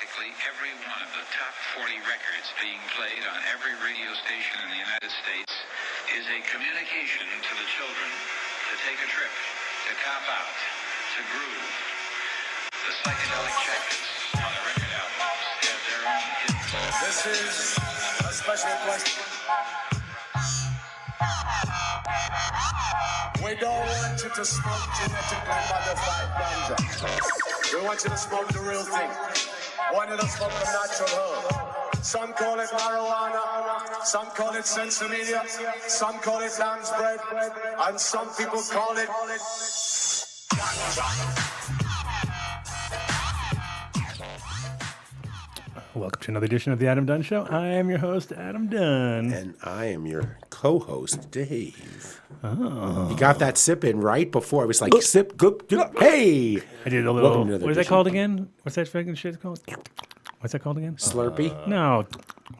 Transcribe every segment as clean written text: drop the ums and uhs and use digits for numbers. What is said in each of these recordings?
practically every one of the top 40 records being played on every radio station in the United States is a communication to the children to take a trip, to cop out, to groove. The psychedelic jackets on the record albums have their own hidden. This is a special question. We don't want you to smoke genetically modified ganja. We want you to smoke the real thing. We want you to smoke the natural herb. Some call it marijuana, some call it sensimedia, some call it lamb's bread, and some people call it ganja. Welcome to another edition of the Adam Dunn Show. I am your host, Adam Dunn. And I am your co-host, Dave. Oh. You got that sip in right before. I was like, sip, goop, goop, hey! I did a little, what is that called again? What's that fucking shit called? What's that called again? Slurpee? No,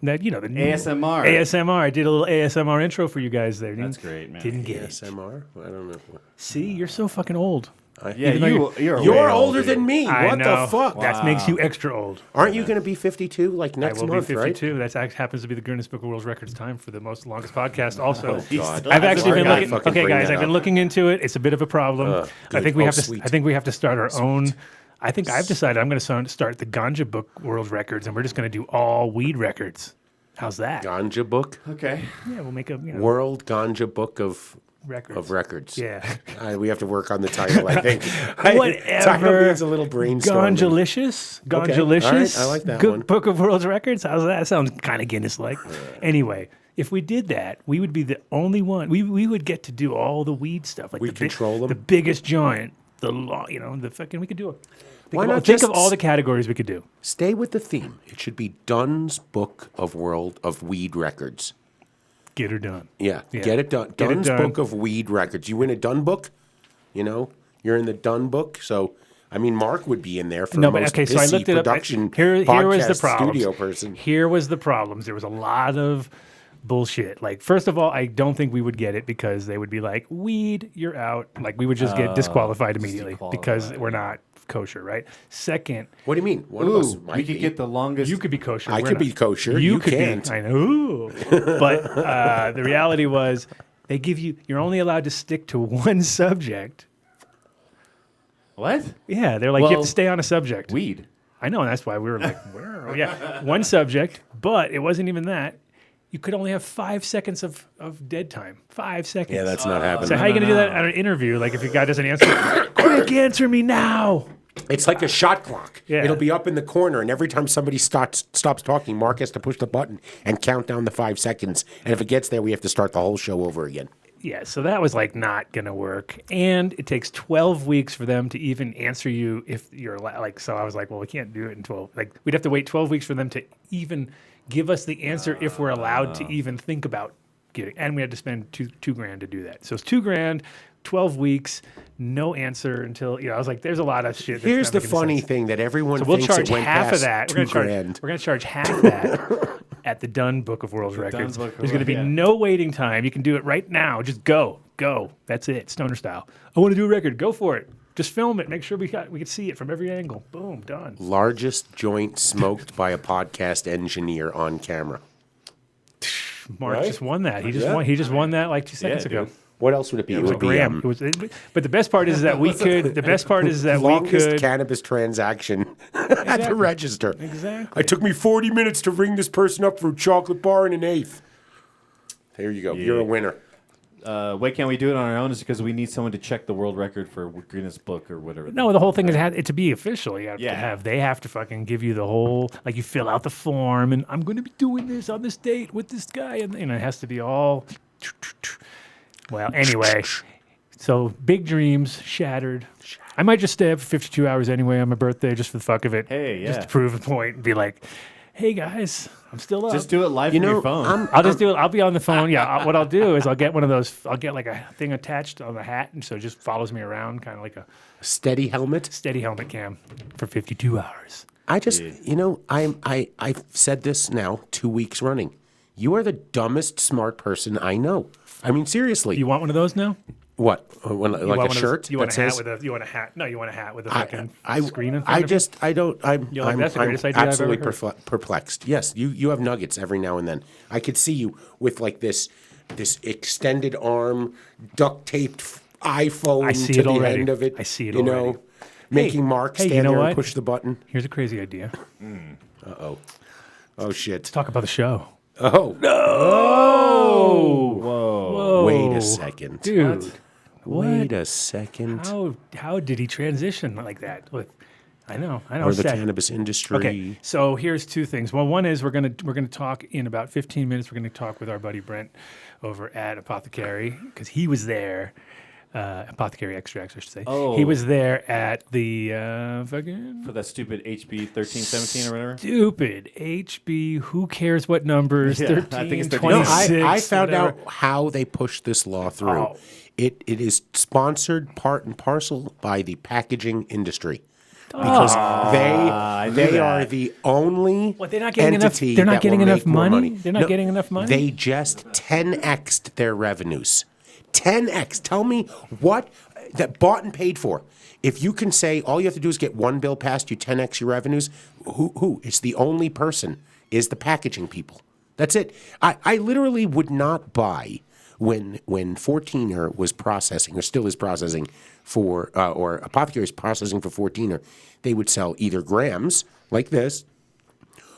that, you know, the ASMR. ASMR. I did a little ASMR intro for you guys there. That's great, man. Didn't get it. ASMR? I don't know. See, you're so fucking old. Yeah, you're You're older than me. I What know. the fuck? That makes you extra old. Aren't you going to be 52 like next I will month, be right? 52. That happens to be the Guinness Book of World Records time for the longest podcast. Also, God. I've actually been Why looking. fucking Okay, bring guys, that I've been up? looking into it. It's a bit of a problem. I good. think we Oh, have to. sweet. I think we have to start our own. I think I've decided I'm going to start the Ganja Book World Records, and we're just going to do all weed records. How's that? Ganja Book? Okay. Yeah, we'll make a World Ganja Book of records. Yeah. We have to work on the title, I think. Whatever. Title needs a little brainstorming. Ganjalicious. Okay. All right. I like that one. Book of World Records. How's that? That sounds kind of Guinness-like. Anyway, if we did that, we would be the only one. We would get to do all the weed stuff. Like We control them? The biggest joint. The fucking. We could do it. Think of all the categories we could do. Stay with the theme. It should be Dunn's Book of Weed Records. Get her done. Yeah, Yeah. get it done. Get it Dunn's done. Book of Weed Records. You win a Dunn book, you're in the Dunn book. So, I mean, Mark would be in there for most So I looked it up. production Here was the podcast problem. studio person. Here was the problems. There was a lot of bullshit. Like, first of all, I don't think we would get it because they would be like, weed, you're out. Like, we would just get disqualified immediately because we're not kosher, right? Second, What do you mean? One of us might we could be. get the longest. you could be kosher. I we're could be not. kosher. You You could can't. be. I know. Ooh. But the reality was, they give you're only allowed to stick to one subject. What? Yeah, they're like, you have Well, to stay on a subject. Weed. I know, and that's why we were like, where? Yeah, one subject, but it wasn't even that. You could only have 5 seconds of dead time. 5 seconds. Yeah, that's not happening. So how are you going to do that at an interview? Like if a guy doesn't answer, quick, answer me now. It's like a shot clock. Yeah. It'll be up in the corner, and every time somebody stops talking, Mark has to push the button and count down the 5 seconds. And if it gets there, we have to start the whole show over again. Yeah, so that was like not going to work. And it takes 12 weeks for them to even answer you if you're like, so I was like, well, we can't do it in 12. Like we'd have to wait 12 weeks for them to even give us the answer if we're allowed to even think about getting. And we had to spend $2,000 to do that. So it's $2,000, 12 weeks, no answer until, I was like, there's a lot of shit. That's Here's not the making funny sense. thing that everyone So we'll thinks charge it went half past of that. $2,000. We're going to charge half that at the Dunn Book of World Records. Book of There's going to be World- no waiting time. You can do it right now. Just go. That's it. Stoner style. I want to do a record. Go for it. Just film it. Make sure we can see it from every angle. Boom. Done. Largest joint smoked by a podcast engineer on camera. Mark Right? just won that. He just won that like 2 seconds ago. dude. What else would it be? It was a gram. But the best part is that we could. The best part is that we longest could. cannabis transaction at the register. Exactly. It took me 40 minutes to ring this person up for a chocolate bar and an eighth. There you go. You're a winner. Why can't we do it on our own? Is because we need someone to check the world record for Guinness Book or whatever. No, the whole thing is to be official. You have to Yeah. they have to fucking give you the whole, like you fill out the form and I'm going to be doing this on this date with this guy. And it has to be all, well, anyway, so big dreams shattered. I might just stay up for 52 hours anyway on my birthday just for the fuck of it. Hey, yeah. Just to prove a point and be like, hey guys, I'm still up. Just do it live from your phone. I'll just do it. I'll be on the phone. Yeah. What I'll do is I'll get one of those. I'll get like a thing attached on the hat, and so it just follows me around, kind of like a Steady helmet. steady helmet cam for 52 hours. I just, I've said this now 2 weeks running. You are the dumbest smart person I know. I mean, seriously. You want one of those now? What? Like a shirt? You want that a hat says- with a? You want a hat? No, you want a hat with a fucking I screen in front I of just I don't I'm You're like, I'm, "That's the I'm greatest idea I've absolutely ever heard." perplexed. Yes, you have nuggets every now and then. I could see you with like this extended arm, duct taped iPhone I see to it the already. end of it. I see it you already. know, making Mark hey, stand you know there what? and push the button. Here's a crazy idea. Oh shit. Let's talk about the show. Oh Oh, Whoa. wait a second, dude. Wait a second. How did he transition like that? I know. Or the Sad. cannabis industry. Okay, so here's two things. Well, one is we're gonna talk in about 15 minutes. We're gonna talk with our buddy Brent over at Apothecary because he was there. Apothecary Extracts, I should say. Oh. He was there at the fucking For that stupid HB 1317 or whatever. stupid HB. Who cares what numbers? Yeah, 13, I think it's 26, No, I found whatever. out how they pushed this law through. Oh. It is sponsored part and parcel by the packaging industry. Because they are the only What, they're not getting enough- entity they're not that getting will enough make more money? They're not No, getting enough money? They just 10x'd their revenues. 10x. Tell me what that bought and paid for. If you can say all you have to do is get one bill passed, you 10x your revenues. Who? It's the only person is the packaging people. That's it. I literally would not buy when 14er was processing or still is processing for or Apothecary is processing for 14er. They would sell either grams like this,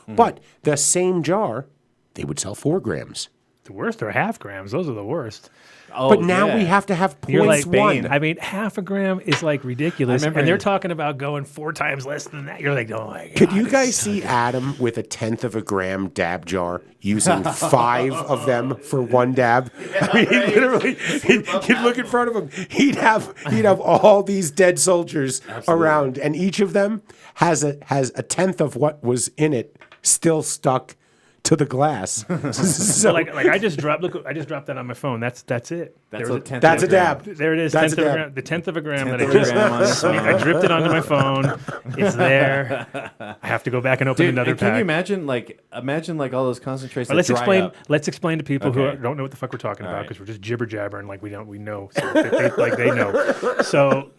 but the same jar they would sell 4 grams. The worst are half grams. Those are the worst. Oh, But now yeah. we have to have You're like, 0.1. I mean, half a gram is like ridiculous, remember- and they're talking about going 4 times less than that. You're like, oh my god. Could you guys see Adam with a 1/10 of a gram dab jar using 5 of them for 1 dab? I mean, he literally, he'd look in front of him. He'd have all these dead soldiers around, and each of them has a 1/10 of what was in it still stuck to the glass. So like I just dropped. Look, I just dropped that on my phone. That's it. That's There a was 10th That's of a dab. There it is. That's a 10th of a dab. gram, the 10th of a gram that 10th I of a just gram on this one. I dripped it onto my phone. It's there. I have to go back and open Dude, another and can pack. you imagine all those concentrates But that let's dry explain. up? Let's explain to people who Okay. don't know what the fuck we're talking about right. because we're just jibber jabbering like we know. So they know. So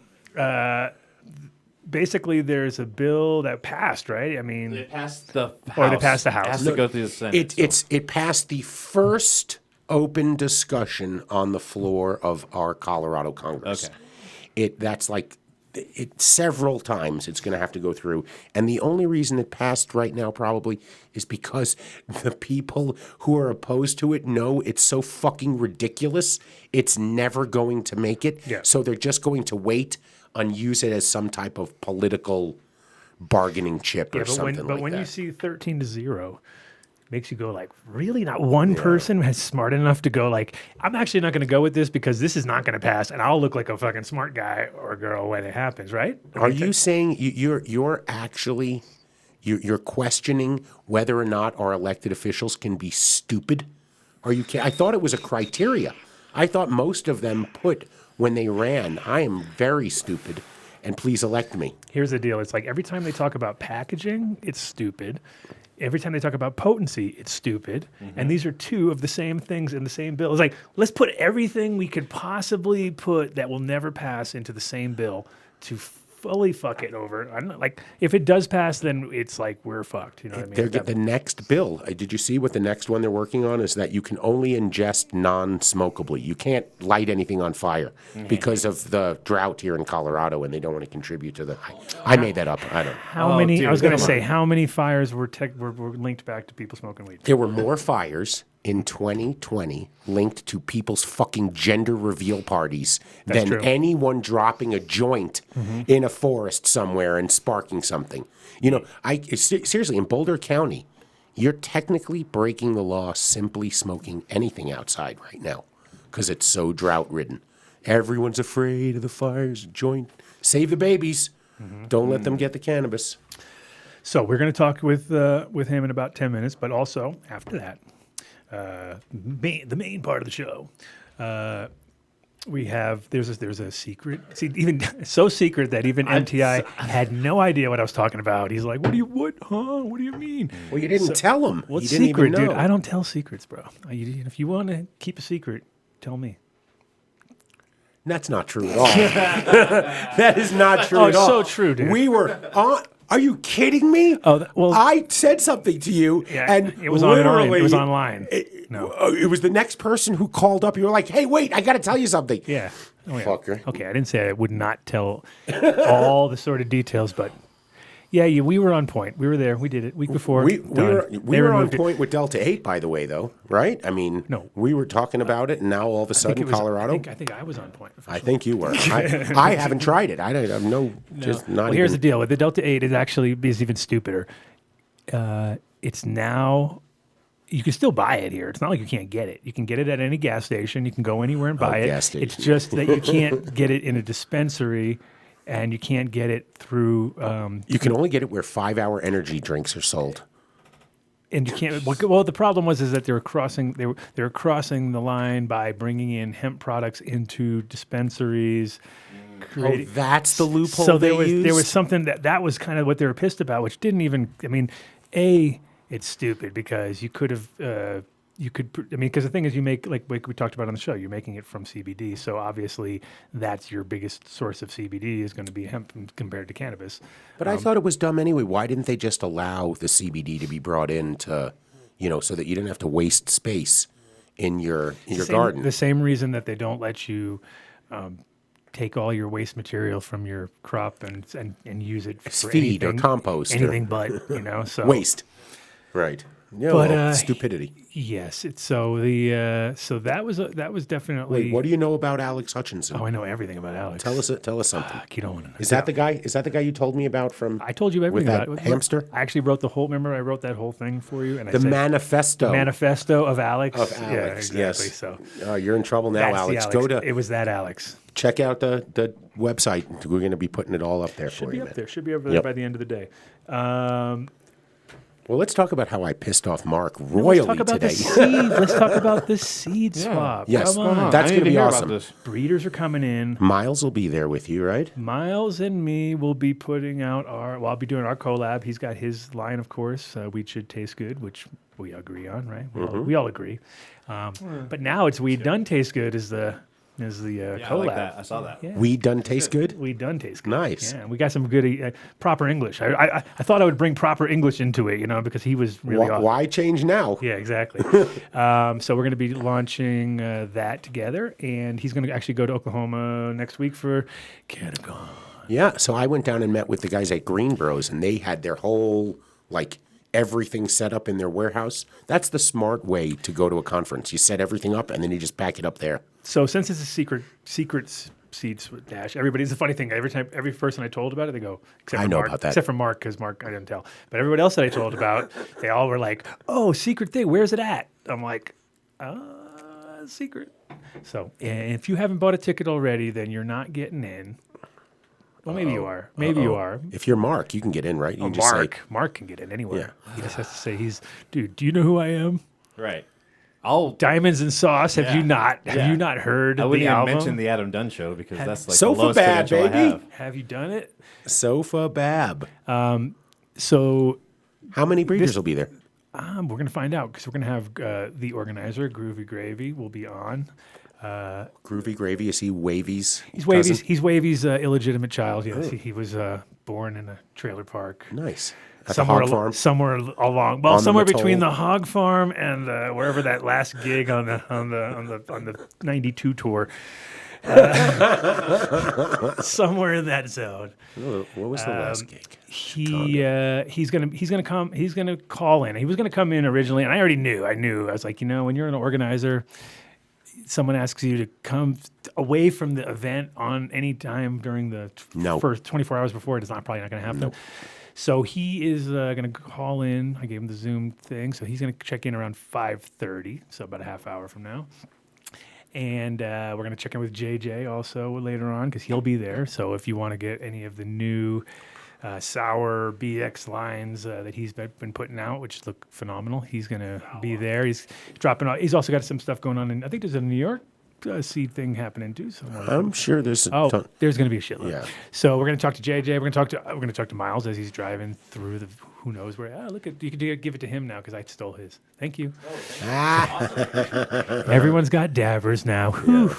basically, there's a bill that passed, right? I mean, They passed the House. Or they passed the House. It has to go through the Senate. It passed the first open discussion on the floor of our Colorado Congress. Okay. That's like several times it's going to have to go through, and the only reason it passed right now probably is because the people who are opposed to it know it's so fucking ridiculous. It's never going to make it. Yeah. So they're just going to wait and use it as some type of political bargaining chip or something but like when that. you see 13-0, it makes you go like, really? Not one person was smart enough to go like, I'm actually not going to go with this because this is not going to pass, and I'll look like a fucking smart guy or girl when it happens, right? Are you saying you're actually you're questioning whether or not our elected officials can be stupid? Are you? I thought it was a criteria. I thought most of them put when they ran, I am very stupid, and please elect me. Here's the deal. It's like every time they talk about packaging, it's stupid. Every time they talk about potency, it's stupid. And these are 2 of the same things in the same bill. It's like, let's put everything we could possibly put that will never pass into the same bill to fully fuck it over. I don't know, like, if it does pass, then it's like we're fucked. You know what I mean? They're the next bill. Did you see what the next one they're working on is? That you can only ingest non-smokably. You can't light anything on fire because of the drought here in Colorado, and they don't want to contribute to the. I made that up. I don't know. How many? dude, I was going to come say, on. how many fires were linked back to people smoking weed? There were more fires in 2020 linked to people's fucking gender reveal parties than true. anyone dropping a joint in a forest somewhere and sparking something. You know, seriously, in Boulder County, you're technically breaking the law simply smoking anything outside right now because it's so drought-ridden. Everyone's afraid of the fires, joint. Save the babies. Don't let them get the cannabis. So we're going to talk with him in about 10 minutes, but also after that, the main part of the show, we have there's a secret. See, even so secret that even MTI had no idea what I was talking about. He's like, "What do you mean?" Well, you didn't tell them. What's You didn't secret, even know. dude? I don't tell secrets, bro. If you want to keep a secret, tell me. That's not true at all. That is not true Oh, at all. so true, dude. We were on. Are you kidding me? Oh, well- I said something to you, Yeah, and it was online. literally, It was online. No. It was the next person who called up. You were like, "Hey, wait, I got to tell you something." Yeah. Oh, yeah. Fucker. Okay, I didn't say I would not tell all the sort of details, but yeah, we were on point. We were there. We did it week before. We done. were on removed it. point with Delta 8, by the way, though, right? I mean, No. we were talking about it, and now all of a I think sudden, it was- Colorado. I think I was on point. I think you were. I haven't tried it. I don't have just not. Well, here's the even, deal with the Delta 8. It actually is even stupider. It's now. You can still buy it here. It's not like you can't get it. You can get it at any gas station. You can go anywhere and buy it. gas It's station. just that you can't get it in a dispensary, and you can't get it through. You can only get it where 5-hour energy drinks are sold. And you can't. Well, the problem was is that they were crossing. They were crossing the line by bringing in hemp products into dispensaries. Oh, that's the loophole So they there was used? something that was kind of what they were pissed about, which didn't even. I mean, it's stupid because you could have. Because the thing is, you make like we talked about on the show, you're making it from CBD, so obviously that's your biggest source of CBD is going to be hemp compared to cannabis. But I thought it was dumb anyway. Why didn't they just allow the CBD to be brought in to, so that you didn't have to waste space in your garden? The same reason that they don't let you take all your waste material from your crop and use it As for feed or anything, compost or- anything but so Waste. Right. Yeah, But, well, stupidity. Yes, it's so that was definitely. Wait, what do you know about Alex Hutchinson? Oh, I know everything about Alex. Tell us something. You don't want to know. Is that the guy? Is that the guy you told me about from? I told you everything with that about it. hamster? I actually wrote the whole. Remember, I wrote that whole thing for you, and I The said, manifesto. manifesto of Alex. Of Yeah, Alex, exactly. yes. So You're in trouble now, that's the Alex. Alex. Go to It was that Alex. check out the website. We're going to be putting it all up there Should for be you. up man. there. Should be over there Yep. by the end of the day. Well, let's talk about how I pissed off Mark royally Let's talk about today. the seed. Let's talk about the seed swap. Yes. Come on. That's I going to need to be hear awesome. about this. Breeders are coming in. Miles will be there with you, right? Miles and me will be putting out I'll be doing our collab. He's got his line, of course. Weed Should Taste Good, which we agree on, right? We all agree. But now it's Weed Done Taste Good is the collab. I like that. I saw that. Yeah. We done taste good. Weed Done Taste Good. Nice. Yeah, we got some good proper English. I thought I would bring proper English into it, because he was really awesome. Why change now? Yeah, exactly. So we're going to be launching that together, and he's going to actually go to Oklahoma next week for CannaCon. Yeah. So I went down and met with the guys at Greenbros, and they had their whole everything set up in their warehouse. That's the smart way to go to a conference. You set everything up, and then you just pack it up there. So since it's a secret seeds dash, everybody's the funny thing. Every person I told about it, they go, except I for know Mark, about that. except for Mark, because Mark I didn't tell. But everybody else that I told about, they all were like, "Oh, secret thing. Where's it at?" I'm like, secret. So if you haven't bought a ticket already, then you're not getting in. Well, maybe you are. Maybe you are. If you're Mark, you can get in, right? You can just say, Mark can get in anywhere. He just has to say, dude, do you know who I am? Right. Diamonds and Sauce. Have you Yeah. not? Have Yeah. you not heard I of wouldn't the even album? mention the Adam Dunn show because that's like Sofa the lowest Bad, credential I baby. have. Have you done it? Sofa Bab. So How many breeders will be there? we're going to find out because we're going to have the organizer, Groovy Gravy, will be on. Groovy Gravy. Is he Wavy's? He's cousin? Wavy's. He's Wavy's illegitimate child. Yes, he was born in a trailer park. Nice. At the hog farm. Somewhere along, On the somewhere between Mattole. the hog farm and wherever that last gig on the '92 tour, somewhere in that zone. What was the last gig? He's gonna call in. He was gonna come in originally, and I already knew. I was like, when you're an organizer, someone asks you to come away from the event on any time during the first 24 hours before, it's probably not going to happen. Nope. So he is going to call in. I gave him the Zoom thing, so he's going to check in around 5:30, so about a half hour from now. And we're going to check in with JJ also later on because he'll be there. So if you want to get any of the new sour BX lines that he's been putting out, which look phenomenal, he's going to be there. He's dropping off. He's also got some stuff going on I think there's a New York seed thing happening too somewhere. I'm sure there's a Oh, ton. there's going to be a shitload. Yeah. So we're going to talk to JJ. We're going to talk to Miles as he's driving through the who knows where. Look at you can give it to him now because I stole his. Thank you. Everyone's got dabbers now. Whew.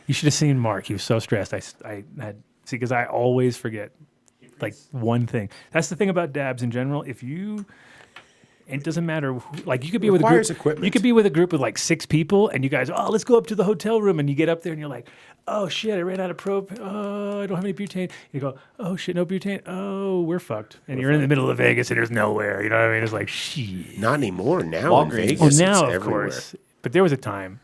You should have seen Mark. He was so stressed. I had because I always forget like one thing. That's the thing about dabs in general. It doesn't matter. Like you could be with a Requires group. equipment. You could be with a group of like 6 people, and you guys, let's go up to the hotel room, and you get up there, and you're like, oh shit, I ran out of propane. Oh, I don't have any butane. You go, oh shit, no butane. Oh, we're fucked. And you're in the middle of Vegas, and there's nowhere. You know what I mean? It's like shit. Not anymore. Now Walgreens. in Vegas, Well, it's now of everywhere. course, but there was a time.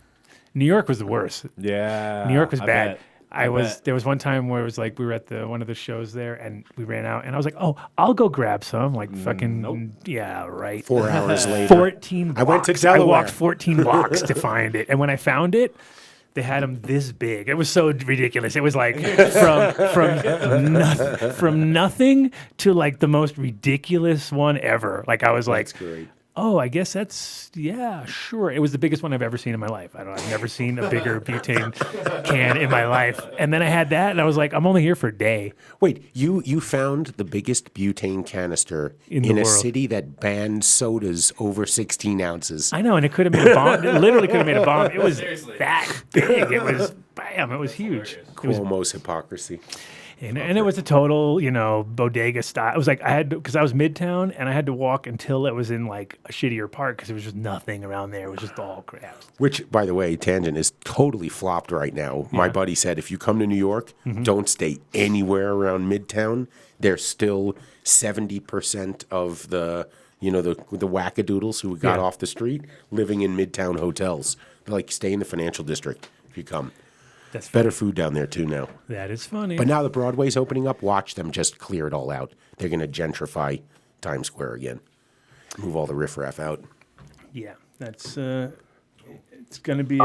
New York was the worst. Yeah. New York was I bad. bet. I bet. There was one time where it was like we were at one of the shows there and we ran out and I was like, oh, I'll go grab some. Like fucking yeah, right. 4 hours later. 14 blocks. I went to I Delaware. walked 14 blocks to find it. And when I found it, they had them this big. It was so ridiculous. It was like from nothing to like the most ridiculous one ever. Like I was like, That's great. oh, I guess yeah, sure. It was the biggest one I've ever seen in my life. I've never seen a bigger butane can in my life. And then I had that, and I was like, I'm only here for a day. Wait, you found the biggest butane canister In the in a world. city that banned sodas over 16 ounces. I know, and it could have made a bomb. It literally could have made a bomb. It was that big. It was, bam, it was huge. It was Cuomo's hypocrisy. And it was a total, bodega style. It was like because I was Midtown and I had to walk until it was in like a shittier part because there was just nothing around there. It was just all crap. Which, by the way, tangent is totally flopped right now. My buddy said if you come to New York, don't stay anywhere around Midtown. There's still 70% of the wackadoodles who got Yeah. off the street living in Midtown hotels. They're like, stay in the financial district if you come. That's Better food down there too now. That is funny. But now the Broadway's opening up. Watch them just clear it all out. They're going to gentrify Times Square again. Move all the riffraff out. Yeah, that's it's going to be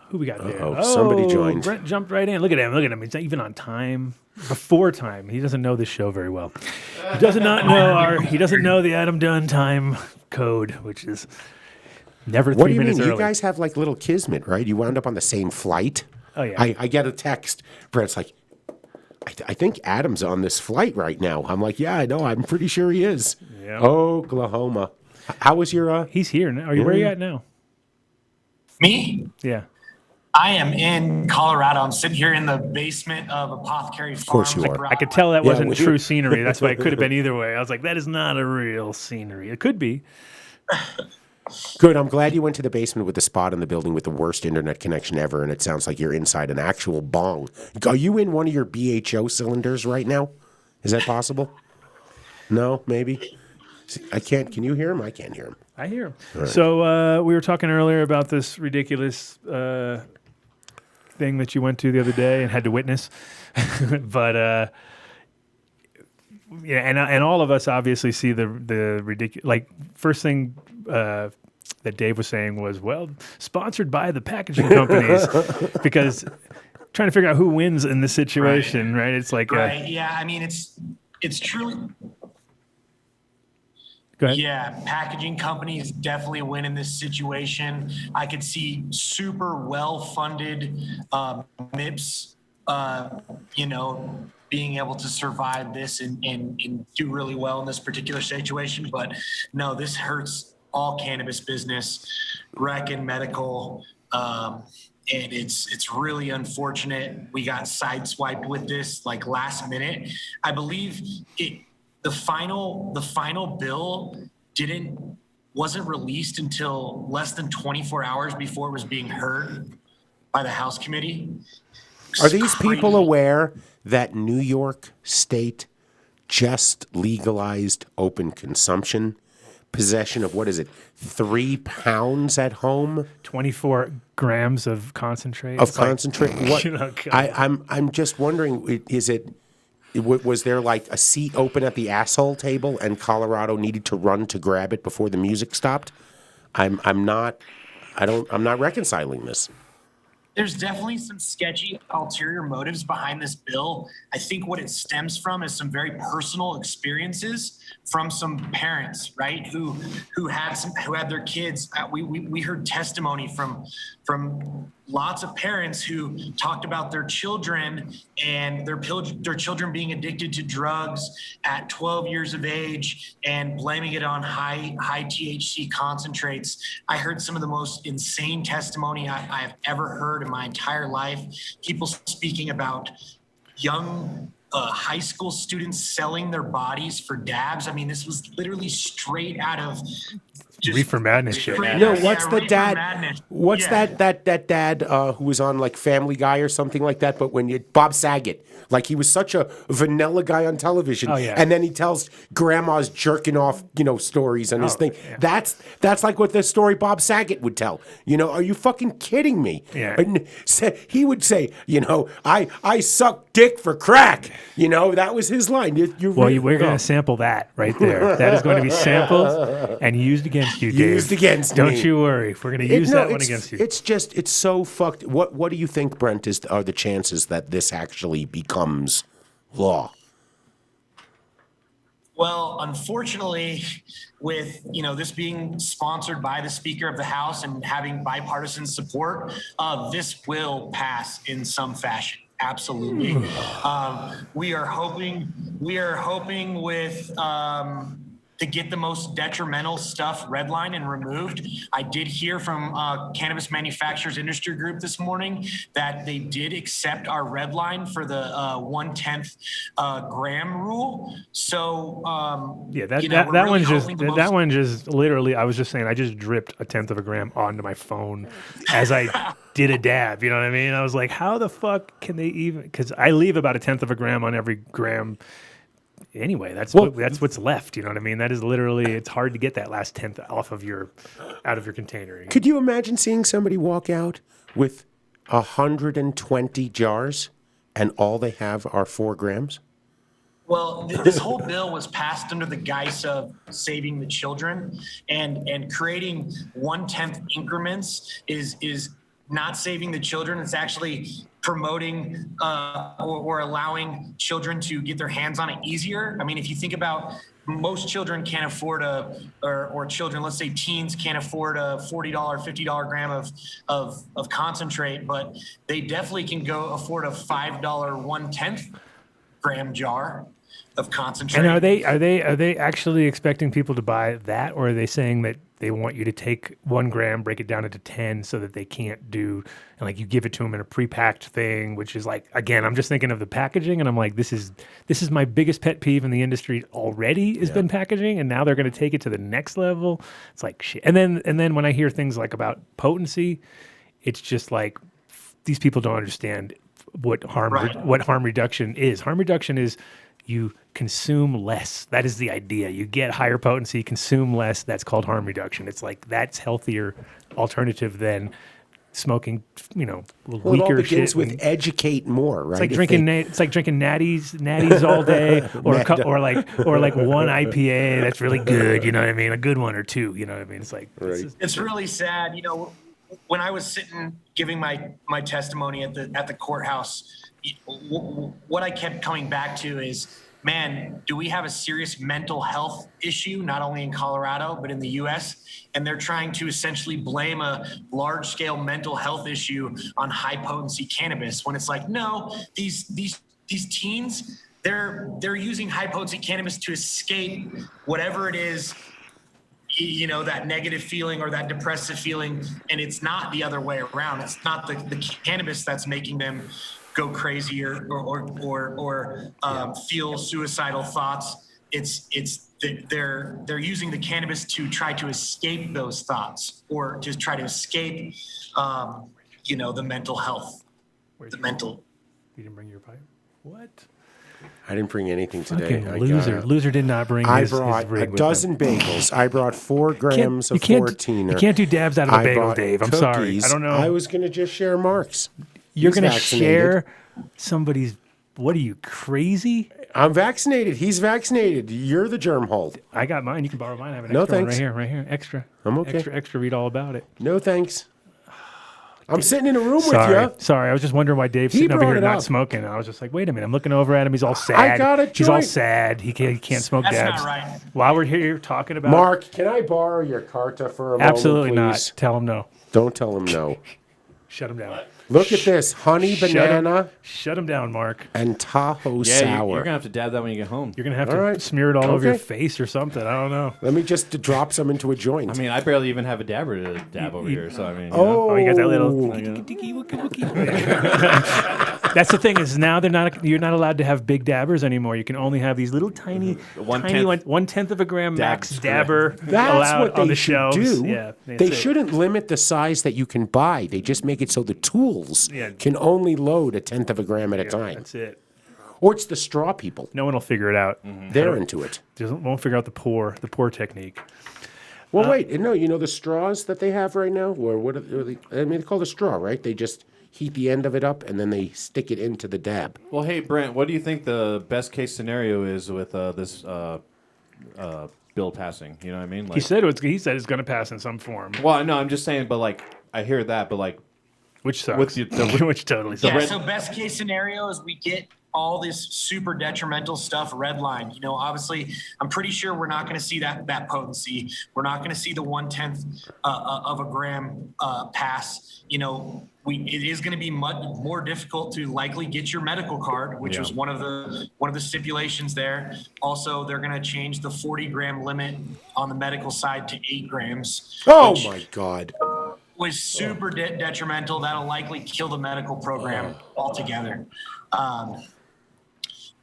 who we got there? Uh-oh, somebody joined. Brent jumped right in. Look at him. He's not even on time. Before time. He doesn't know this show very well. He does not know he doesn't know the Adam Dunn time code, which is never 3 What do you minutes mean? early. You guys have like little kismet, right? You wound up on the same flight. Oh, yeah. I get a text. Brent's like, I think Adam's on this flight right now. I'm like, yeah, I know. I'm pretty sure he is. Yeah. Oklahoma. How was your? He's here now. Where are you at now? Me? Yeah. I am in Colorado. I'm sitting here in the basement of Apothecary Farms. course you are. I could tell that wasn't we- true scenery. That's why it could have been either way. I was like, that is not a real scenery. It could be. Good. I'm glad you went to the basement with the spot in the building with the worst internet connection ever, and it sounds like you're inside an actual bong. Are you in one of your BHO cylinders right now? Is that possible? No, maybe. I can't. Can you hear him? I can't hear him. I hear him. So we were talking earlier about this ridiculous thing that you went to the other day and had to witness, but yeah, and all of us obviously see the ridiculous. Like first thing that Dave was saying was, well, sponsored by the packaging companies, because trying to figure out who wins in this situation, right? It's like, Right. Yeah. I mean, it's truly. go ahead. Yeah, packaging companies definitely win in this situation. I could see super well-funded MIPS, being able to survive this and do really well in this particular situation. But no, this hurts all cannabis business, rec and medical. And it's really unfortunate. We got sideswiped with this like last minute. I believe the final bill wasn't released until less than 24 hours before it was being heard by the House committee. Are these people Crazy. aware that New York State just legalized open consumption? Possession of, what is it, 3 pounds at home 24 grams of concentrate. of It's like, concentrate? What God. I'm just wondering, was there like a seat open at the asshole table and Colorado needed to run to grab it before the music stopped? I'm not reconciling this. There's definitely some sketchy ulterior motives behind this bill. I think what it stems from is some very personal experiences from some parents, right? Who had their kids. We heard testimony from lots of parents who talked about their children and their children being addicted to drugs at 12 years of age and blaming it on high THC concentrates. I heard some of the most insane testimony I've ever heard in my entire life. People speaking about young high school students selling their bodies for dabs. I mean, this was literally straight out of just Reefer Madness shit. No, what's the Reefer dad? Madness. What's Yeah. that dad who was on like Family Guy or something like that? But Bob Saget, like he was such a vanilla guy on television. Oh, yeah. And then he tells grandma's jerking off, stories on his thing. yeah. That's like what the story Bob Saget would tell. Are you fucking kidding me? Yeah. And he would say, I suck dick for crack. That was his line. We're going to sample that right there. That is going to be sampled and used against you, Dave. Used against Don't me. you worry. We're going to use that one against you. It's so fucked. What do you think, Brent, are the chances that this actually becomes law? Well, unfortunately, with this being sponsored by the Speaker of the House and having bipartisan support, this will pass in some fashion. Absolutely. We are hoping with to get the most detrimental stuff redlined and removed. I did hear from Cannabis Manufacturers Industry Group this morning that they did accept our red line for the 1/10 gram rule. So that one just literally. I was just saying, I just dripped 1/10 of a gram onto my phone as I did a dab. You know what I mean? I was like, how the fuck can they even? Because I leave about 1/10 of a gram on every gram. Anyway, that's what's left. You know what I mean? That is literally. It's hard to get that last 1/10 out of your container. Could you imagine seeing somebody walk out with 120 jars and all they have are 4 grams? Well, this whole bill was passed under the guise of saving the children, and creating 1/10 increments is not saving the children. It's actually promoting or allowing children to get their hands on it easier. I mean, if you think about most children can't afford or children, let's say teens can't afford a $40, $50 gram of concentrate, but they definitely can go afford a $5 1/10 gram jar of concentrate. And are they actually expecting people to buy that, or are they saying that they want you to take 1 gram, break it down into 10 so that they can't do, and like you give it to them in a pre-packed thing, which is like, again, I'm just thinking of the packaging and I'm like, this is my biggest pet peeve in the industry already has been packaging, and now they're going to take it to the next level. It's like shit. And then when I hear things like about potency, it's just like these people don't understand what harm reduction is. Harm reduction is you consume less. That is the idea. You get higher potency, consume less. That's called harm reduction. It's like that's healthier alternative than smoking, weaker shit. It all begins with educate more, right? It's like drinking natties all day, or like one IPA that's really good. You know what I mean? A good one or two. You know what I mean? It's like it's really sad. When I was sitting giving my testimony at the courthouse, what I kept coming back to is, man, do we have a serious mental health issue, not only in Colorado, but in the U.S.? And they're trying to essentially blame a large-scale mental health issue on high-potency cannabis, when it's like, no, these teens, they're using high-potency cannabis to escape whatever it is, that negative feeling or that depressive feeling, and it's not the other way around. It's not the cannabis that's making them go crazy or feel suicidal thoughts. They're using the cannabis to try to escape those thoughts, or to try to escape, the mental health. You didn't bring your pipe? What? I didn't bring anything today. Fucking loser. Loser did not bring his brought rig a with dozen him. bagels. I brought 4 grams of 14er. You can't do dabs out of a bagel, brought Dave. I'm sorry. cookies. I don't know. I was going to just share Mark's. You're He's going to vaccinated. share somebody's... What are you, crazy? I'm vaccinated. He's vaccinated. You're the germ hold. I got mine. You can borrow mine. I have an No, extra one thanks. right here. Extra. I'm okay. Extra. Read all about it. No thanks. I'm sitting in a room with you. Sorry. I was just wondering why Dave's He sitting over brought here it not up. smoking. I was just like, wait a minute. I'm looking over at him. He's all sad. I got a He's all joint. sad. He can't smoke That's dabs. not right. While we're here talking about Mark, can I borrow your Carta for a Absolutely moment, not. please? Tell him no. Don't tell him no. Shut him down. Look at this. Honey banana Shut him down, Mark. and Tahoe Yeah, sour. you're gonna have to dab that when you get home. You're gonna have All to right. smear it all over your Okay. face or something. I don't know. Let me just drop some into a joint. I mean, I barely even have a dabber to dab over here, so I mean, Oh, you got that little. Oh. That's the thing is now you're not allowed to have big dabbers anymore. You can only have these little tiny, tiny 1/10 of a gram max dabber That's allowed what on they the should shelves. do. Yeah, that's They it. shouldn't limit the size that you can buy. They just make it so the tools Yeah. can only load 1/10 of a gram at a time. That's it. Or it's the straw people. No one will figure it out. They're into it. Won't figure out the pour technique. Well, wait. No, you know the straws that they have right now? Or what are they? I mean, they're called a straw, right? They just heat the end of it up and then they stick it into the dab. Well, hey Brent, what do you think the best case scenario is with this bill passing? You know what I mean? Like, He said it's going to pass in some form, well, no, I'm just saying, but like, I hear that, but like, which sucks. With the- which totally Yeah, sucks. so best case scenario is we get all this super detrimental stuff redlined. You know, obviously, I'm pretty sure we're not going to see that potency. We're not going to see the 1/10 of a gram pass. You know, it is going to be much more difficult to likely get your medical card, which was one of the stipulations there. Also, they're going to change the 40-gram limit on the medical side to 8 grams. Oh, which my God. was super detrimental. That'll likely kill the medical program altogether.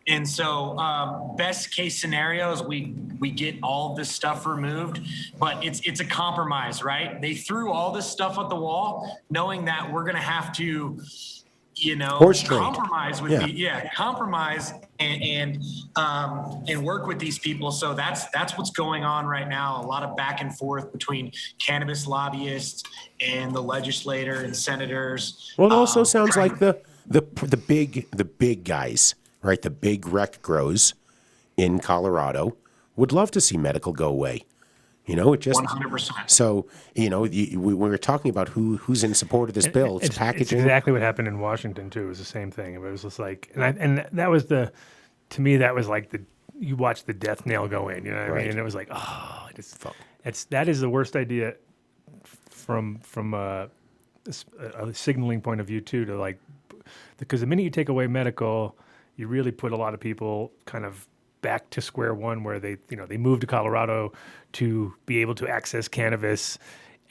And so, best case scenario is we get all of this stuff removed, but it's a compromise, right? They threw all this stuff at the wall, knowing that we're going to have to, you know, Horse trade. compromise with Yeah. compromise and work with these people. So that's what's going on right now. A lot of back and forth between cannabis lobbyists and the legislator and senators. Well, it also sounds like the big guys, right? The big rec grows in Colorado would love to see medical go away. You know, it just 100%. So we were talking about who's in support of this bill. It's packaging. It's exactly what happened in Washington too. It was the same thing. It was just like, and that was to me that was like you watch the death nail go in. You know what I Right. mean? And it was like, that is the worst idea from a signaling point of view too. To like, because the minute you take away medical, you really put a lot of people kind of back to square one, where they moved to Colorado to be able to access cannabis,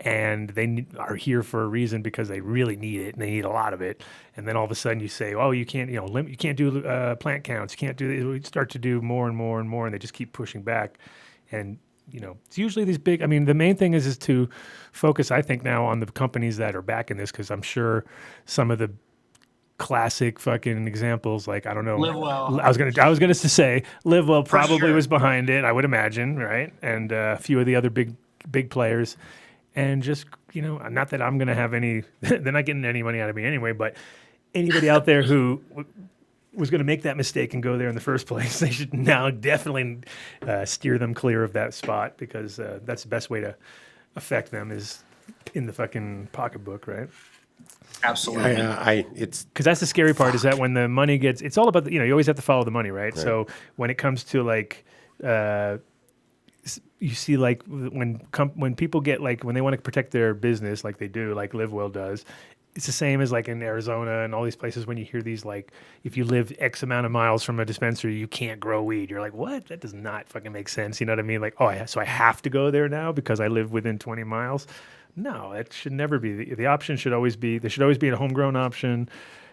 and they are here for a reason because they really need it and they need a lot of it. And then all of a sudden you say, oh, you can't, you can't do plant counts, you can't do this. We start to do more and more and more, and they just keep pushing back. And it's usually these big. I mean, the main thing is to focus, I think, now on the companies that are backing this, because I'm sure some of the classic fucking examples, like, I don't know. Live Well. I was gonna say Live Well probably sure. was behind it, I would imagine, right? And a few of the other big players, and just not that I'm gonna have any. They're not getting any money out of me anyway. But anybody out there who was going to make that mistake and go there in the first place, they should now definitely steer them clear of that spot, because that's the best way to affect them is in the fucking pocketbook, right? Absolutely. It's Because that's the scary part, is that when the money gets, it's all about, you always have to follow the money, right? So when it comes to like, you see like when people get like, when they want to protect their business like they do, like Live Well does, it's the same as like in Arizona and all these places when you hear these like, if you live X amount of miles from a dispensary, you can't grow weed. You're like, what? That does not fucking make sense. You know what I mean? Like, so I have to go there now because I live within 20 miles. No, that should never be. The option should always be, there should always be a homegrown option,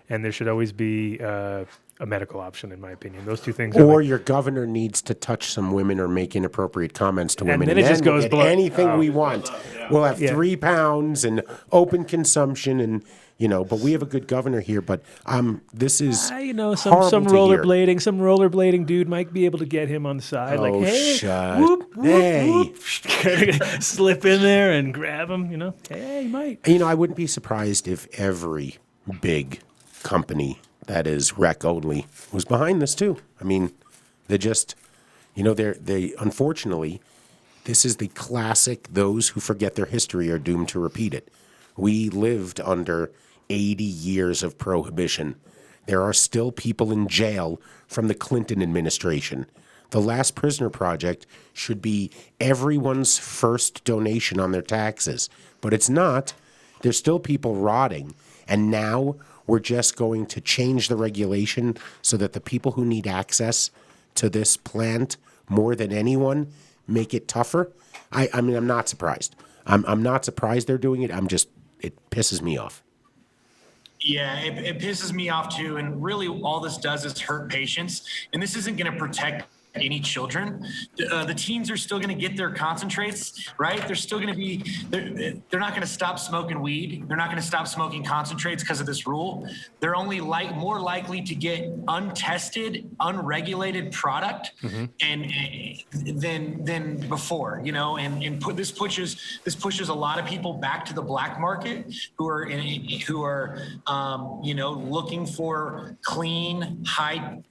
and there should always be a medical option, in my opinion. Those two things. or your governor needs to touch some women or make inappropriate comments to women, then it just we'll goes get below- anything we want. We'll have Yeah. 3 pounds and open consumption, and but we have a good governor here. But this is Some horrible to hear. rollerblading dude might be able to get him on the side. Like, Oh, hey, shut- whoop, whoop, hey. whoop. Slip in there and grab him. Hey, he might. I wouldn't be surprised if every big company that is rec only was behind this too. I mean, they just, they unfortunately, this is the classic, those who forget their history are doomed to repeat it. We lived under 80 years of prohibition. There are still people in jail from the Clinton administration. The Last Prisoner Project should be everyone's first donation on their taxes, but it's not. There's still people rotting, And now we're just going to change the regulation so that the people who need access to this plant more than anyone make it tougher. I mean, I'm not surprised. I'm not surprised they're doing it. It pisses me off. Yeah, it pisses me off too. And really, all this does is hurt patients. And this isn't going to protect any children. The teens are still going to get their concentrates, right? They're still going to be, they're not going to stop smoking weed. They're not going to stop smoking concentrates because of this rule. They're only more likely to get untested, unregulated product and than before, you know, and this pushes a lot of people back to the black market who are you know, looking for clean, high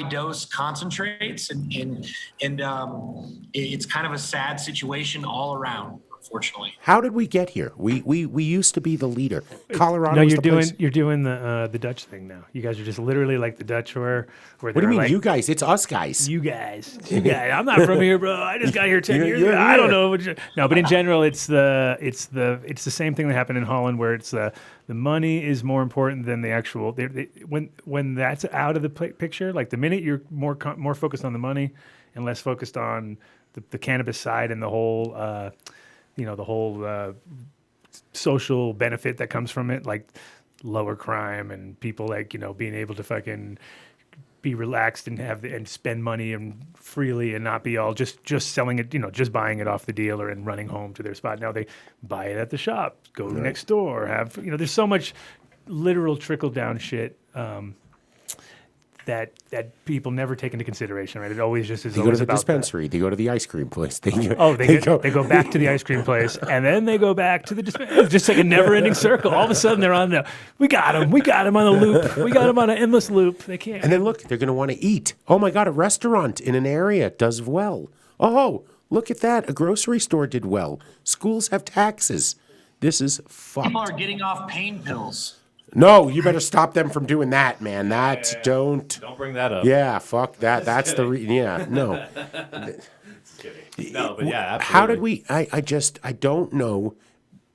dose concentrates. And it's kind of a sad situation all around, unfortunately. How did we get here? We used to be the leader. Colorado. No, was you're the place. doing the Dutch thing now. You guys are just literally like the Dutch where What do you mean, like, you guys? It's us guys. You guys. I'm not from here, bro. I just got here 10 years ago. you're I don't here. know. No, but in general, it's the same thing that happened in Holland, where it's the money is more important than the actual. When that's out of the picture, like the minute you're more focused on the money and less focused on the cannabis side and the whole, the whole social benefit that comes from it, like lower crime and people like, being able to fucking be relaxed and and spend money and freely and not be all just selling it, just buying it off the dealer and running home to their spot. Now they buy it at the shop, go next door, have, there's so much literal trickle down shit that people never take into consideration, right? It always just is. They go to the dispensary. They go to the ice cream place. They go back to the ice cream place, and then they go back to the dispensary. It's just like a never-ending circle. All of a sudden, they're on we got them on a loop. We got them on an endless loop. They can't. And then look, they're going to want to eat. Oh my God, a restaurant in an area does well. Oh, look at that. A grocery store did well. Schools have taxes. This is fucked. People are getting off pain pills. No, you better stop them from doing that, man. Don't bring that up. Yeah, fuck that. That's the no. No, but yeah, absolutely. How did we? I don't know.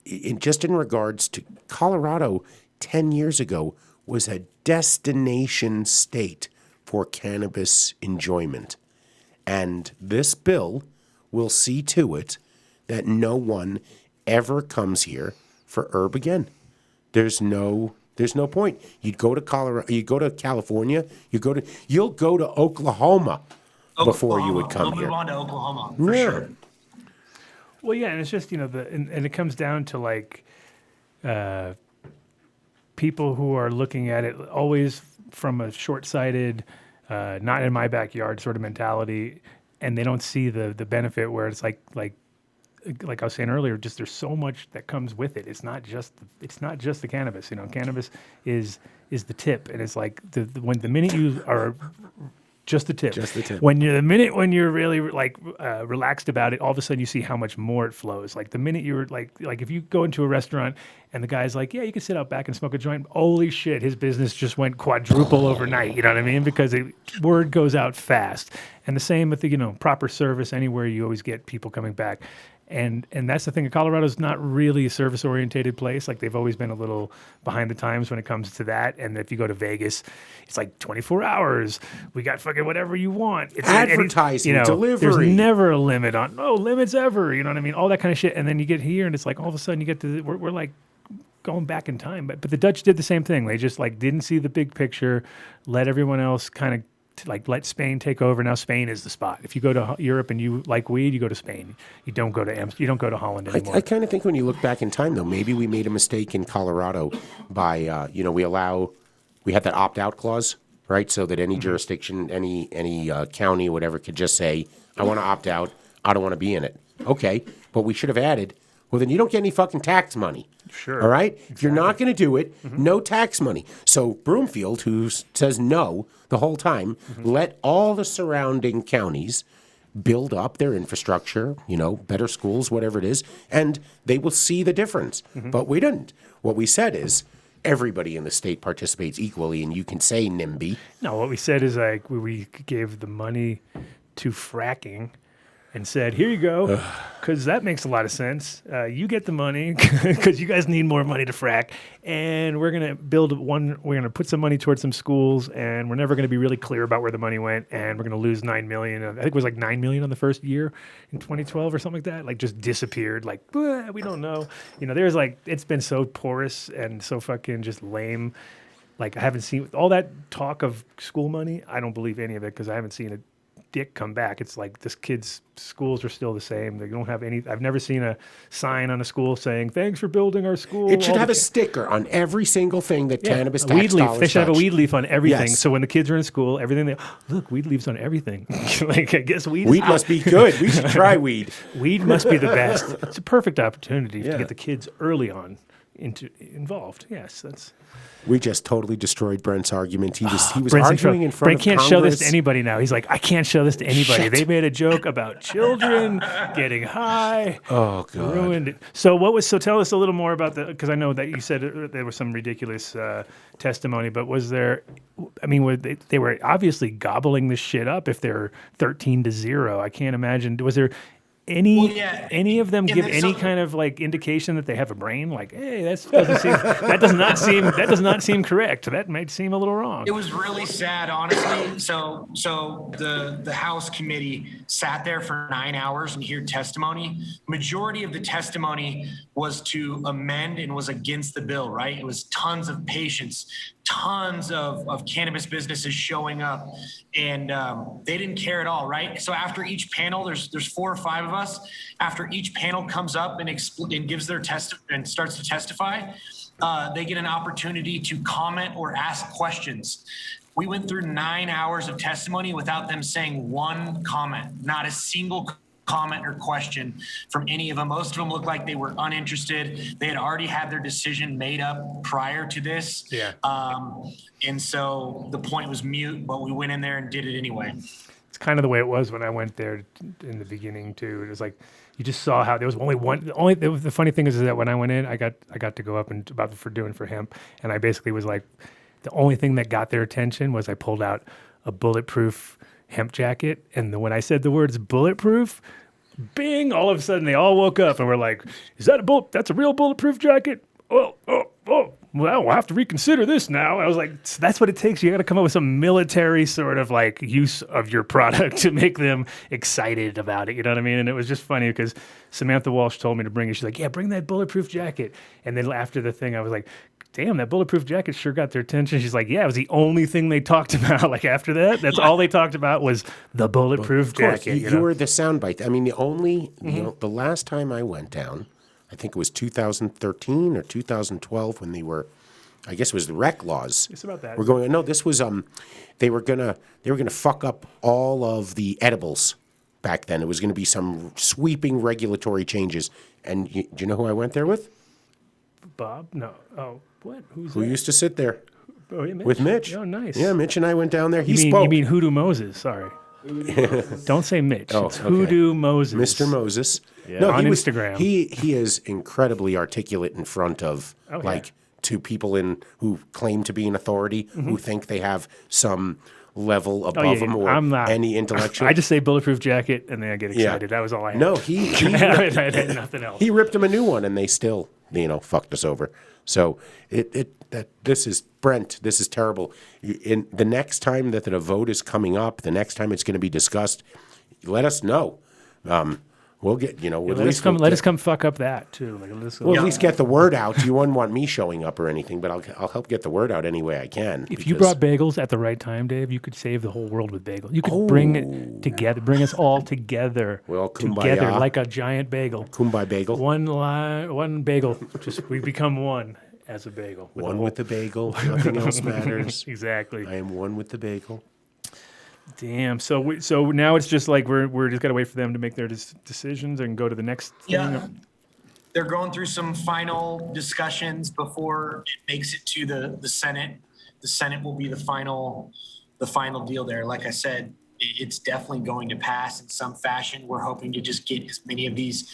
In regards to Colorado, 10 years ago was a destination state for cannabis enjoyment, and this bill will see to it that no one ever comes here for herb again. There's no point. You'd go to Colorado, you'd go to California, you'll go to Oklahoma before you would come here. We'll move on to Oklahoma for sure. Well, yeah, and it's just and it comes down to like people who are looking at it always from a short-sighted, not in my backyard sort of mentality, and they don't see the benefit where it's like I was saying earlier, just there's so much that comes with it. It's not just the cannabis. Cannabis is the tip, and it's like when the minute you are just the tip. Just the tip. When you're really like relaxed about it, all of a sudden you see how much more it flows. Like the minute you're like if you go into a restaurant and the guy's like, yeah, you can sit out back and smoke a joint. Holy shit, his business just went quadruple overnight. You know what I mean? Because word goes out fast. And the same with the proper service anywhere. You always get people coming back. And that's the thing. Colorado's not really a service-orientated place. Like they've always been a little behind the times when it comes to that. And if you go to Vegas, it's like 24 hours. We got fucking whatever you want. It's advertising, delivery. There's never a limit on no limits ever. You know what I mean? All that kind of shit. And then you get here, and it's like all of a sudden you get to we're like going back in time. But the Dutch did the same thing. They just like didn't see the big picture, let everyone else kind of. Let Spain take over. Now Spain is the spot. If you go to Europe and you like weed, you go to Spain. You don't go to Holland anymore. I kind of think when you look back in time, though, maybe we made a mistake in Colorado by we had that opt-out clause, right? So that any jurisdiction, any county, whatever, could just say, I want to opt out. I don't want to be in it. Okay, but we should have added. Well, then you don't get any fucking tax money. Sure. All right? Exactly. If you're not going to do it, no tax money. So Broomfield, who says no the whole time, let all the surrounding counties build up their infrastructure, better schools, whatever it is, and they will see the difference. But we didn't. What we said is everybody in the state participates equally, and you can say NIMBY. No, what we said is like we gave the money to fracking and said, here you go. because that makes a lot of sense. You get the money because you guys need more money to frack, and we're gonna we're gonna put some money towards some schools, and we're never gonna be really clear about where the money went, and we're gonna lose $9 million. I think it was like $9 million on the first year in 2012 or something like that. Like just disappeared. Like we don't know. There's like it's been so porous and so fucking just lame. Like I haven't seen all that talk of school money. I don't believe any of it because I haven't seen a dick come back. It's like this kid's schools are still the same. They don't have any. I've never seen a sign on a school saying "Thanks for building our school." It should have a sticker on every single thing that cannabis a tax weed leaf. dollars They should have a touch. weed leaf on everything. Yes. So when the kids are in school, everything look weed leaves on everything. Like I guess weed Must be good. We should try weed. Weed must be the best. It's a perfect opportunity to get the kids early on involved. Yes, that's. We just totally destroyed Brent's argument. He was Brent's arguing in front Brent of can't Congress. show this to anybody now. He's like, I can't show this to anybody. Shit. They made a joke about children getting high. Oh, God. Ruined it. So tell us a little more about because I know that you said there was some ridiculous testimony, but was there, they were obviously gobbling this shit up if they're 13-0. I can't imagine. Was there any of them give any kind of like indication that they have a brain? Like, hey, that does not seem correct. That might seem a little wrong. It was really sad, honestly. So the House committee sat there for 9 hours and heard testimony. Majority of the testimony was to amend and was against the bill, right? It was tons of patients, tons of cannabis businesses showing up, and they didn't care at all, right? So after each panel, there's 4 or 5 of us. After each panel comes up and gives their and starts to testify, they get an opportunity to comment or ask questions. We went through 9 hours of testimony without them saying one comment, not a single comment or question from any of them. Most of them looked like they were uninterested. They had already had their decision made up prior to this. Yeah. And so the point was mute, but we went in there and did it anyway. It's kind of the way it was when I went there in the beginning too. It was like you just saw how there was only one. The funny thing is that when I went in, I got to go up and for hemp, and I basically was like, the only thing that got their attention was I pulled out a bulletproof hemp jacket, and when I said the words bulletproof, bing! All of a sudden they all woke up and were like, "Is that that's a real bulletproof jacket? Oh! Well, we'll have to reconsider this now." I was like, that's what it takes. You got to come up with some military sort of like use of your product to make them excited about it. You know what I mean? And it was just funny because Samantha Walsh told me to bring it. She's like, yeah, bring that bulletproof jacket. And then after the thing, I was like, damn, that bulletproof jacket sure got their attention. She's like, yeah, it was the only thing they talked about. Like after that, that's all they talked about was the bulletproof jacket. You were the soundbite. I mean, the last time I went down, I think it was 2013 or 2012 when they were, I guess it was the rec laws. It's about that. We're going. No, this was they were gonna fuck up all of the edibles back then. It was gonna be some sweeping regulatory changes. And do you know who I went there with? Bob? No. Oh, what? Who used to sit there? Oh, yeah, Mitch. With Mitch. Oh, nice. Yeah, Mitch and I went down there. You mean Hoodoo Moses? Sorry. Don't say Mitch. It's okay. Hoodoo Moses. Mr. Moses. Yeah. No, On he Instagram. He is incredibly articulate in front of to people who claim to be an authority, who think they have some level above them or I'm not. any intellectual. I just say bulletproof jacket and then I get excited. That was all I had. No, he I had nothing else. he ripped him a new one, and they still fucked us over. So this is Brent. This is terrible. In the next time that the vote is coming up, the next time it's going to be discussed, let us know. We'll get let us come fuck up that too. We'll at least get the word out. You wouldn't want me showing up or anything, but I'll help get the word out any way I can. If you brought bagels at the right time, Dave, you could save the whole world with bagels. You could bring it together, bring us all together. Well, kumbaya. Together like a giant bagel. Kumbaya bagel. One bagel. We become one as a bagel. One with the bagel. Nothing else matters. Exactly. I am one with the bagel. Damn. So now it's just like we're just gotta wait for them to make their decisions and go to the next thing. Yeah. They're going through some final discussions before it makes it to the Senate. The Senate will be the final deal there. Like I said, it's definitely going to pass in some fashion. We're hoping to just get as many of these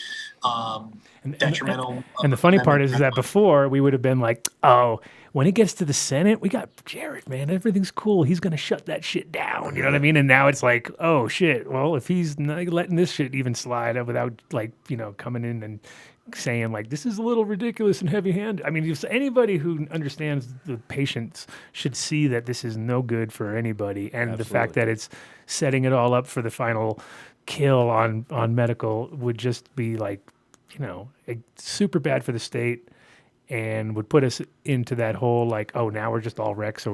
detrimental. And the funny part is that before we would have been like, oh, when it gets to the Senate, we got Jared, man. Everything's cool. He's going to shut that shit down. You know what I mean? And now it's like, oh, shit. Well, if he's not letting this shit even slide without, like, you know, coming in and saying, like, this is a little ridiculous and heavy-handed. I mean, if anybody who understands the patients should see that this is no good for anybody. And the fact that it's setting it all up for the final kill on medical would just be, like, you know, super bad for the state. And would put us into that whole like, oh, now we're just all wrecks, so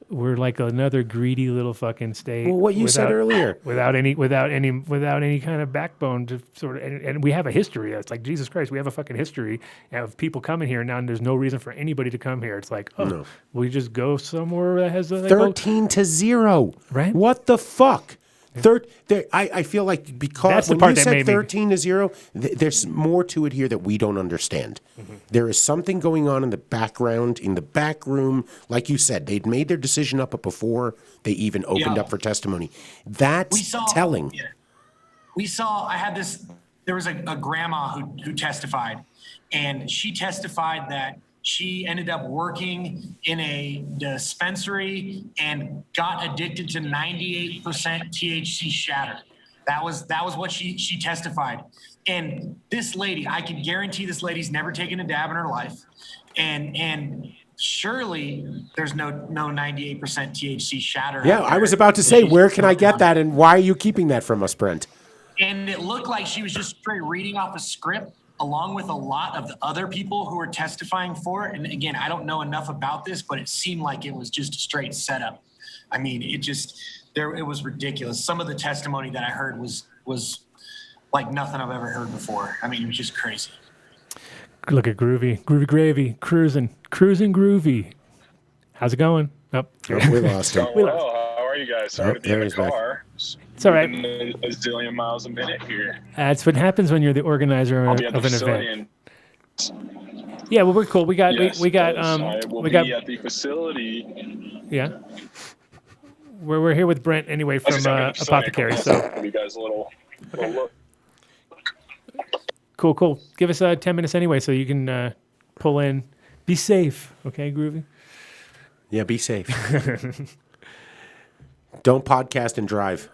we're like another greedy little fucking state. Well, what you said earlier, without any kind of backbone to sort of, and we have a history. It's like Jesus Christ, we have a fucking history of people coming here now, and there's no reason for anybody to come here. It's like, oh, we just go somewhere that has a 13-0, right? What the fuck? I feel like because that's when the part you that said 13-0, there's more to it here that we don't understand. There is something going on in the background, in the back room. Like you said, they'd made their decision up before they even opened up for testimony. That's telling. Yeah. I had this, there was a grandma who testified, and she testified that she ended up working in a dispensary and got addicted to 98% THC shatter. That was what she testified. And this lady, I can guarantee this lady's never taken a dab in her life. And surely there's no 98% THC shatter. Yeah, I was about to say, where can I get that, and why are you keeping that from us, Brent? And it looked like she was just straight reading off a script, along with a lot of the other people who were testifying for it. And again, I don't know enough about this, but it seemed like it was just a straight setup. I mean, it was ridiculous. Some of the testimony that I heard was like nothing I've ever heard before. I mean, it was just crazy. Look at Groovy Gravy, cruising Groovy. How's it going? We lost him. How are you guys? Sorry to be in the car. It's all right. A zillion miles a minute here. That's what happens when you're the organizer of an event. Yeah, well, we're cool. We got I will be at the facility. Yeah. We're here with Brent anyway from Apothecary. So you guys a little look. Cool. Give us 10 minutes anyway, so you can pull in. Be safe, okay, Groovy? Yeah, be safe. Don't podcast and drive.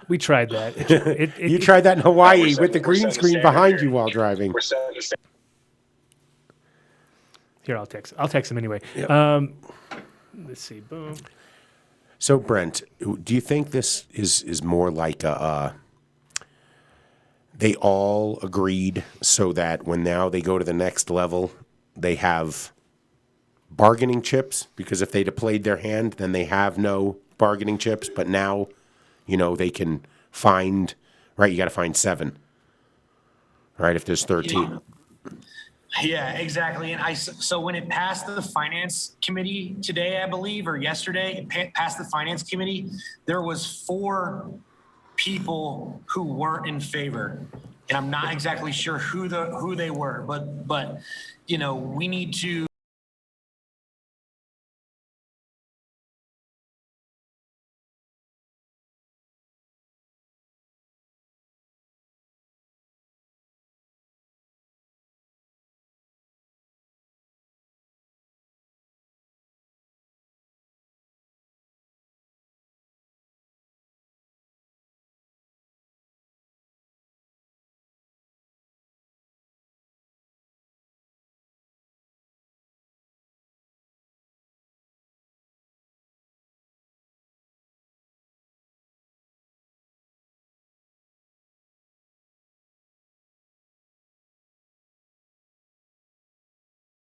We tried that. You tried that in Hawaii with the green screen behind you while driving. Here, I'll text him anyway. Yep. Let's see. Boom. So, Brent, do you think this is more like they all agreed so that when now they go to the next level, they have bargaining chips? Because if they'd have played their hand, then they have no bargaining chips. But now, they can find, right? You got to find 7, right? If there's 13. Yeah, exactly. And so when it passed the finance committee today, I believe, or yesterday, it passed the finance committee, there was 4 people who weren't in favor. And I'm not exactly sure who they were, but we need to